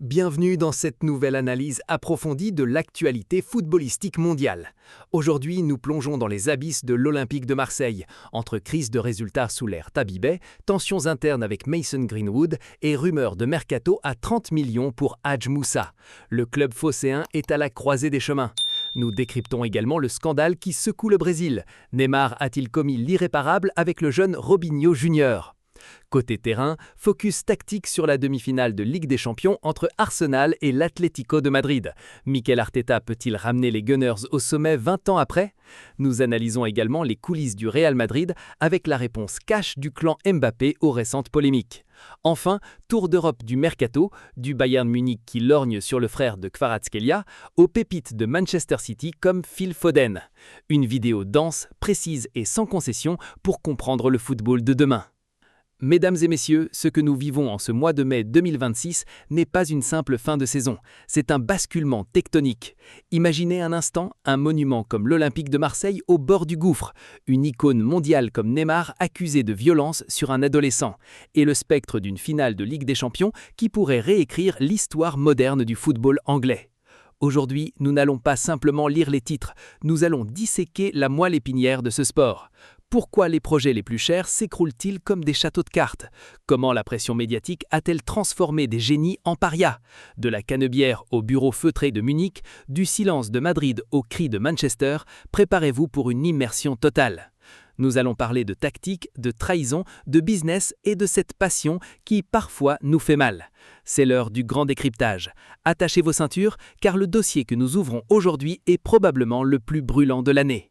Bienvenue dans cette nouvelle analyse approfondie de l'actualité footballistique mondiale. Aujourd'hui, nous plongeons dans les abysses de l'Olympique de Marseille, entre crise de résultats sous l'ère Tabibet, tensions internes avec Mason Greenwood et rumeurs de mercato à 30 millions pour Hadj Moussa. Le club phocéen est à la croisée des chemins. Nous décryptons également le scandale qui secoue le Brésil. Neymar a-t-il commis l'irréparable avec le jeune Robinho Junior ? Côté terrain, focus tactique sur la demi-finale de Ligue des Champions entre Arsenal et l'Atlético de Madrid. Mikel Arteta peut-il ramener les Gunners au sommet 20 ans après? Nous analysons également les coulisses du Real Madrid avec la réponse cash du clan Mbappé aux récentes polémiques. Enfin, tour d'Europe du mercato, du Bayern Munich qui lorgne sur le frère de Kvaratskhelia, aux pépites de Manchester City comme Phil Foden. Une vidéo dense, précise et sans concession pour comprendre le football de demain. Mesdames et messieurs, ce que nous vivons en ce mois de mai 2026 n'est pas une simple fin de saison, c'est un basculement tectonique. Imaginez un instant un monument comme l'Olympique de Marseille au bord du gouffre, une icône mondiale comme Neymar accusée de violence sur un adolescent, et le spectre d'une finale de Ligue des Champions qui pourrait réécrire l'histoire moderne du football anglais. Aujourd'hui, nous n'allons pas simplement lire les titres, nous allons disséquer la moelle épinière de ce sport. Pourquoi les projets les plus chers s'écroulent-ils comme des châteaux de cartes? Comment la pression médiatique a-t-elle transformé des génies en parias? De la canebière au bureau feutré de Munich, du silence de Madrid au cri de Manchester, préparez-vous pour une immersion totale. Nous allons parler de tactique, de trahison, de business et de cette passion qui parfois nous fait mal. C'est l'heure du grand décryptage. Attachez vos ceintures car le dossier que nous ouvrons aujourd'hui est probablement le plus brûlant de l'année.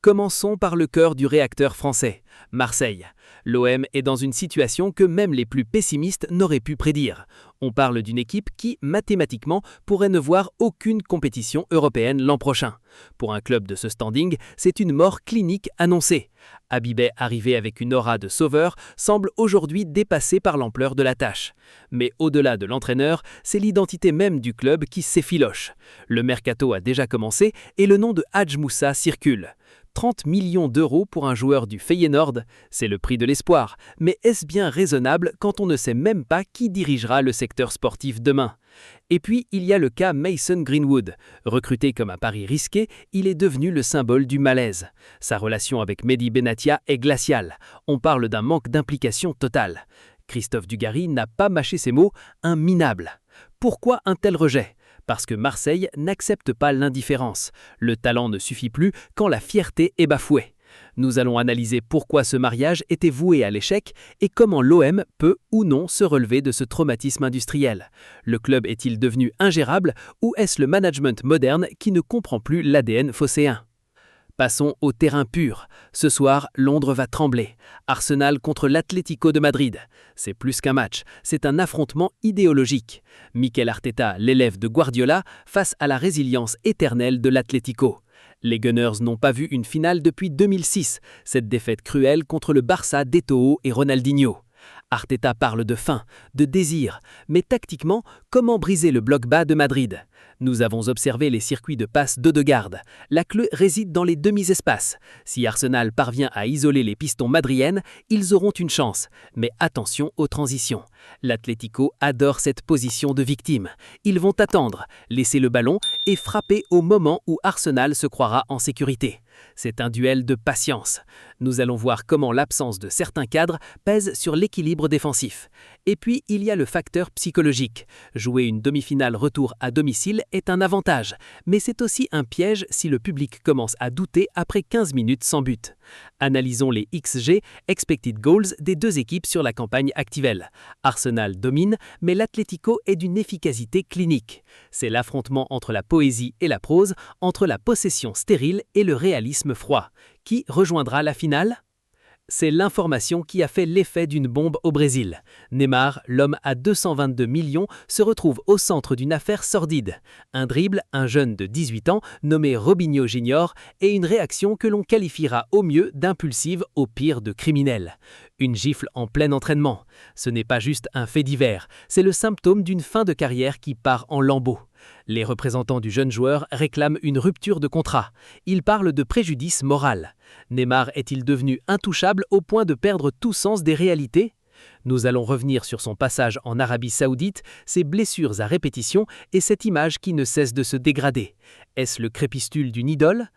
Commençons par le cœur du réacteur français, Marseille. L'OM est dans une situation que même les plus pessimistes n'auraient pu prédire. On parle d'une équipe qui, mathématiquement, pourrait ne voir aucune compétition européenne l'an prochain. Pour un club de ce standing, c'est une mort clinique annoncée. Habibet, arrivé avec une aura de sauveur, semble aujourd'hui dépassé par l'ampleur de la tâche. Mais au-delà de l'entraîneur, c'est l'identité même du club qui s'effiloche. Le mercato a déjà commencé et le nom de Hadj Moussa circule. 30 millions d'euros pour un joueur du Feyenoord, c'est le prix de l'espoir. Mais est-ce bien raisonnable quand on ne sait même pas qui dirigera le secteur sportif demain? Et puis, il y a le cas Mason Greenwood. Recruté comme un pari risqué, il est devenu le symbole du malaise. Sa relation avec Mehdi Benatia est glaciale. On parle d'un manque d'implication totale. Christophe Dugarry n'a pas mâché ses mots, un minable. Pourquoi un tel rejet? Parce que Marseille n'accepte pas l'indifférence. Le talent ne suffit plus quand la fierté est bafouée. Nous allons analyser pourquoi ce mariage était voué à l'échec et comment l'OM peut ou non se relever de ce traumatisme industriel. Le club est-il devenu ingérable ou est-ce le management moderne qui ne comprend plus l'ADN phocéen? Passons au terrain pur. Ce soir, Londres va trembler. Arsenal contre l'Atlético de Madrid. C'est plus qu'un match, c'est un affrontement idéologique. Mikel Arteta, l'élève de Guardiola, face à la résilience éternelle de l'Atlético. Les Gunners n'ont pas vu une finale depuis 2006, cette défaite cruelle contre le Barça d'Eto'o et Ronaldinho. Arteta parle de faim, de désir, mais tactiquement, comment briser le bloc bas de Madrid? Nous avons observé les circuits de passe d'Ødegaard. La clé réside dans les demi-espaces. Si Arsenal parvient à isoler les pistons madriennes, ils auront une chance. Mais attention aux transitions. L'Atlético adore cette position de victime. Ils vont attendre, laisser le ballon et frapper au moment où Arsenal se croira en sécurité. C'est un duel de patience. Nous allons voir comment l'absence de certains cadres pèse sur l'équilibre défensif. Et puis, il y a le facteur psychologique. Jouer une demi-finale retour à domicile est un avantage, mais c'est aussi un piège si le public commence à douter après 15 minutes sans but. Analysons les XG, expected goals, des deux équipes sur la campagne actuelle. Arsenal domine, mais l'Atlético est d'une efficacité clinique. C'est l'affrontement entre la poésie et la prose, entre la possession stérile et le réalisme froid. Qui rejoindra la finale ? C'est l'information qui a fait l'effet d'une bombe au Brésil. Neymar, l'homme à 222 millions, se retrouve au centre d'une affaire sordide. Un dribble, un jeune de 18 ans, nommé Robinho Junior, et une réaction que l'on qualifiera au mieux d'impulsive, au pire de criminelle. Une gifle en plein entraînement. Ce n'est pas juste un fait divers, c'est le symptôme d'une fin de carrière qui part en lambeaux. Les représentants du jeune joueur réclament une rupture de contrat. Ils parlent de préjudice moral. Neymar est-il devenu intouchable au point de perdre tout sens des réalités ? Nous allons revenir sur son passage en Arabie Saoudite, ses blessures à répétition et cette image qui ne cesse de se dégrader. Est-ce le crépuscule d'une idole?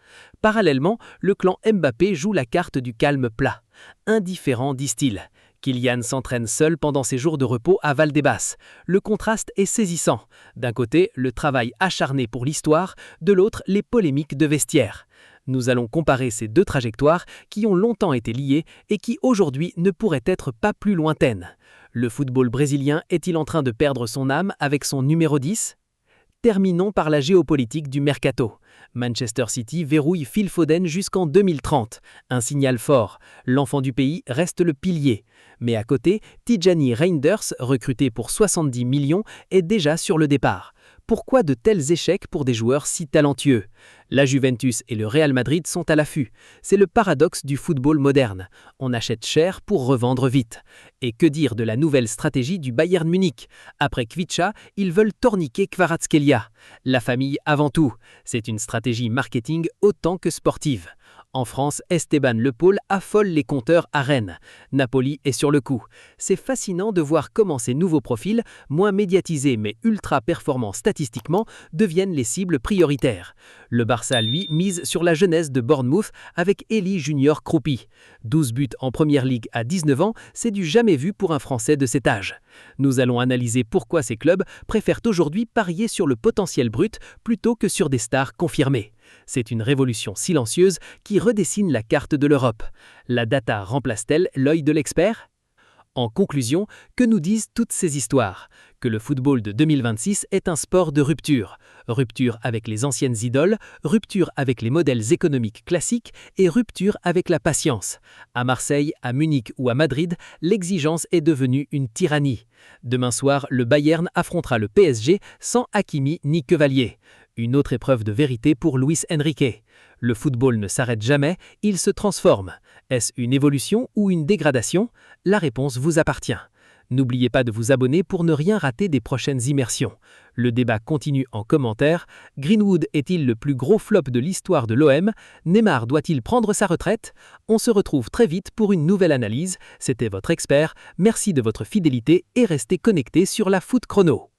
Parallèlement, le clan Mbappé joue la carte du calme plat. Indifférent, disent-ils. Kylian s'entraîne seul pendant ses jours de repos à Valdebebas. Le contraste est saisissant. D'un côté, le travail acharné pour l'histoire, de l'autre, les polémiques de vestiaire. Nous allons comparer ces deux trajectoires qui ont longtemps été liées et qui aujourd'hui ne pourraient être pas plus lointaines. Le football brésilien est-il en train de perdre son âme avec son numéro 10 ? Terminons par la géopolitique du mercato. Manchester City verrouille Phil Foden jusqu'en 2030. Un signal fort. L'enfant du pays reste le pilier. Mais à côté, Tijani Reinders, recruté pour 70 millions, est déjà sur le départ. Pourquoi de tels échecs pour des joueurs si talentueux? La Juventus et le Real Madrid sont à l'affût. C'est le paradoxe du football moderne. On achète cher pour revendre vite. Et que dire de la nouvelle stratégie du Bayern Munich? Après Kvicha, ils veulent torniquer Kvaratskhelia. La famille avant tout. C'est une stratégie marketing autant que sportive. En France, Esteban Le Paul affole les compteurs à Rennes. Napoli est sur le coup. C'est fascinant de voir comment ces nouveaux profils, moins médiatisés mais ultra performants statistiquement, deviennent les cibles prioritaires. Le Barça, lui, mise sur la jeunesse de Bournemouth avec Eli Junior Kroupi. 12 buts en Première Ligue à 19 ans, c'est du jamais vu pour un Français de cet âge. Nous allons analyser pourquoi ces clubs préfèrent aujourd'hui parier sur le potentiel brut plutôt que sur des stars confirmées. C'est une révolution silencieuse qui redessine la carte de l'Europe. La data remplace-t-elle l'œil de l'expert? En conclusion, que nous disent toutes ces histoires? Que le football de 2026 est un sport de rupture. Rupture avec les anciennes idoles, rupture avec les modèles économiques classiques et rupture avec la patience. À Marseille, à Munich ou à Madrid, l'exigence est devenue une tyrannie. Demain soir, le Bayern affrontera le PSG sans Hakimi ni Quevalier. Une autre épreuve de vérité pour Luis Enrique. Le football ne s'arrête jamais, il se transforme. Est-ce une évolution ou une dégradation? La réponse vous appartient. N'oubliez pas de vous abonner pour ne rien rater des prochaines immersions. Le débat continue en commentaire. Greenwood est-il le plus gros flop de l'histoire de l'OM? Neymar doit-il prendre sa retraite? On se retrouve très vite pour une nouvelle analyse. C'était votre expert. Merci de votre fidélité et restez connectés sur la Foot Chrono.